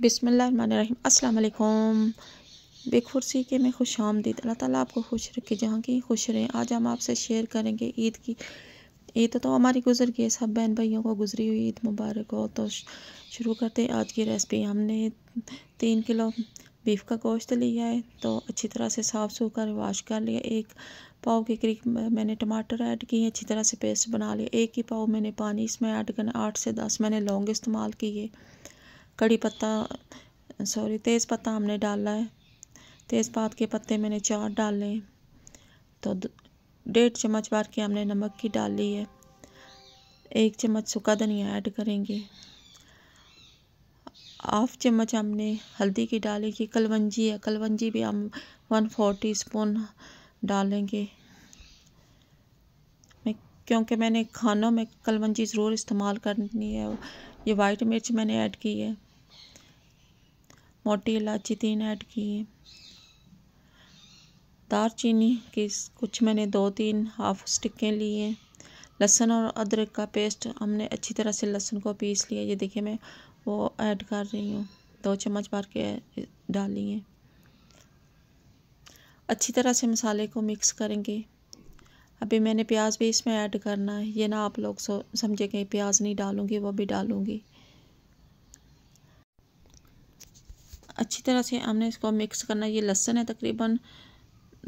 बिस्मिल्लाहिर्रहमानिर्रहीम। अस्सलाम वालेकुम। बेखुरसी के में खुश आमदीद। अल्लाह ताला आपको खुश रखे, जहाँ की खुश रहें। आज हम आपसे शेयर करेंगे ईद की। ईद तो हमारी गुजर गई है, सब बहन भाइयों को गुजरी हुई ईद मुबारक हो। तो शुरू करते हैं आज की रेसिपी। हमने 3 किलो बीफ का गोश्त लिया है, तो अच्छी तरह से साफ़ सूख कर वाश कर लिया। 1 पाव के करीब मैंने टमाटर ऐड किए, अच्छी तरह से पेस्ट बना लिया। 1 ही पाव मैंने पानी इसमें ऐड करना। 8 से 10 मैंने लौंग इस्तेमाल किए। कड़ी पत्ता तेज़ पत्ता हमने डाला है। तेज़पात के पत्ते मैंने 4 डाले। तो 1.5 चम्मच भर के हमने नमक की डाली है। 1 चम्मच सूखा धनिया ऐड करेंगे। 1/2 चम्मच हमने हल्दी की डाली की। कलवंजी है, कलवंजी भी हम 1/4 टीस्पून डालेंगे। क्योंकि मैंने खानों में कलवंजी ज़रूर इस्तेमाल करनी है। ये वाइट मिर्च मैंने ऐड की है। मोटी इलायची 3 ऐड की है। दालचीनी की कुछ मैंने 2-3 हाफ स्टिकें ली हैं। लहसुन और अदरक का पेस्ट हमने अच्छी तरह से लहसुन को पीस लिया। ये देखिए मैं वो ऐड कर रही हूँ। 2 चम्मच भर के डाली है। अच्छी तरह से मसाले को मिक्स करेंगे। अभी मैंने प्याज भी इसमें ऐड करना है। ये ना आप लोग समझे कि प्याज नहीं डालूँगी, वो भी डालूँगी। अच्छी तरह से हमने इसको मिक्स करना है। ये लहसुन है, तकरीबन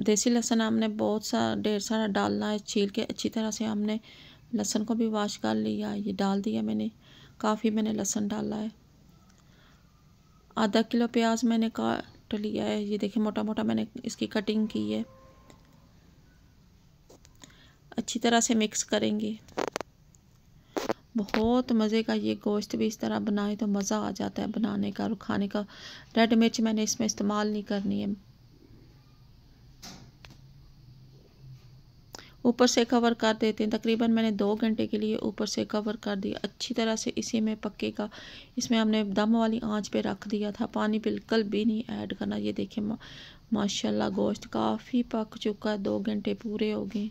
देसी लहसुन हमने बहुत सा ढेर सारा डालना है। छील के अच्छी तरह से हमने लहसुन को भी वॉश कर लिया। ये डाल दिया मैंने, काफ़ी मैंने लहसुन डाला है। आधा किलो प्याज मैंने काट लिया है। ये देखिए मोटा मोटा मैंने इसकी कटिंग की है। अच्छी तरह से मिक्स करेंगे। बहुत मज़े का ये गोश्त भी इस तरह बनाए तो मज़ा आ जाता है बनाने का और खाने का। रेड मिर्च मैंने इसमें इस्तेमाल नहीं करनी है। ऊपर से कवर कर देते हैं। तकरीबन मैंने 2 घंटे के लिए ऊपर से कवर कर दिया। अच्छी तरह से इसी में पकेगा। इसमें हमने दम वाली आंच पे रख दिया था। पानी बिल्कुल भी नहीं ऐड करना। ये देखिए माशाल्लाह गोश्त काफ़ी पक चुका है। 2 घंटे पूरे हो गए।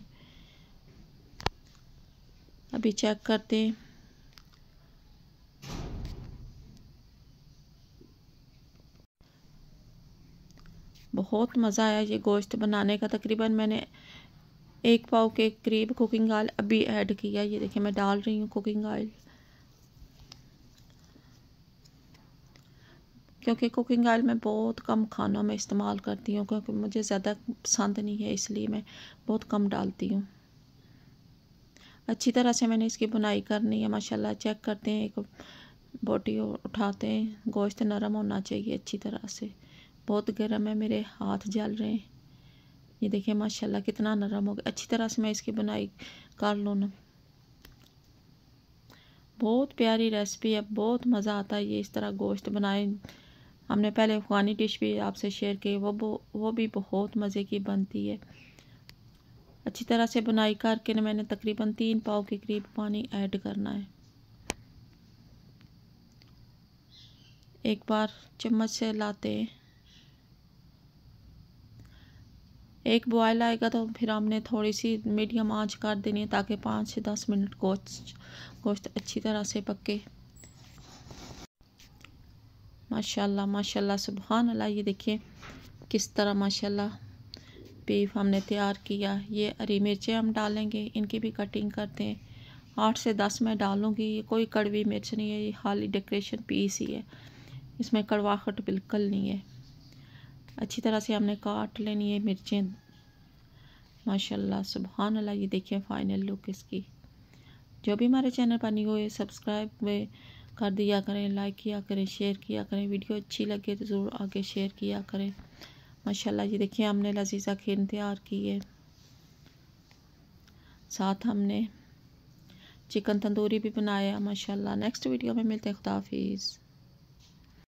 अभी चेक करते हैं। बहुत मज़ा आया ये गोश्त बनाने का। तकरीबन मैंने 1 पाव के करीब कुकिंग ऑयल अभी ऐड किया। ये देखिए मैं डाल रही हूँ कुकिंग ऑयल, क्योंकि कुकिंग ऑयल मैं बहुत कम खानों में इस्तेमाल करती हूँ, क्योंकि मुझे ज़्यादा पसंद नहीं है, इसलिए मैं बहुत कम डालती हूँ। अच्छी तरह से मैंने इसकी बुनाई करनी है। माशाल्लाह चेक करते हैं, एक बोटी उठाते हैं। गोश्त नरम होना चाहिए अच्छी तरह से। बहुत गर्म है, मेरे हाथ जल रहे हैं। ये देखिए माशाल्लाह कितना नरम हो गया। अच्छी तरह से मैं इसकी बुनाई कर लूँ ना। बहुत प्यारी रेसिपी है, बहुत मज़ा आता है ये इस तरह गोश्त बनाए। हमने पहले अफ़गानी डिश भी आपसे शेयर की, वो भी बहुत मज़े की बनती है। अच्छी तरह से बुनाई करके ना मैंने तकरीबन 3 पाव के करीब पानी ऐड करना है। एक बार चम्मच से लाते हैं। एक बॉयल आएगा तो फिर हमने थोड़ी सी मीडियम आंच कर देनी है, ताकि 5 से 10 मिनट गोश्त अच्छी तरह से पके। माशाल्लाह माशाल्लाह सुभान अल्लाह। ये देखिए किस तरह माशाल्लाह बीफ हमने तैयार किया। ये हरी मिर्चें हम डालेंगे, इनकी भी कटिंग करते हैं। 8 से 10 मैं डालूँगी। ये कोई कड़वी मिर्च नहीं है, ये खाली डेकोरेशन पीस ही है। इसमें कड़वाहट बिल्कुल नहीं है। अच्छी तरह से हमने काट लेनी है मिर्चें। माशाल्लाह सुभान अल्लाह। ये देखिए फाइनल लुक इसकी। जो भी हमारे चैनल पर न्यू है सब्सक्राइब कर दिया करें, लाइक किया करें, शेयर किया करें। वीडियो अच्छी लगे तो ज़रूर आगे शेयर किया करें। माशाल्लाह ये देखिए हमने लजीज़ा खीर तैयार की है। साथ हमने चिकन तंदूरी भी बनाया। माशाल्लाह। नेक्स्ट वीडियो में मिलते हैं। खुदा हाफिज़।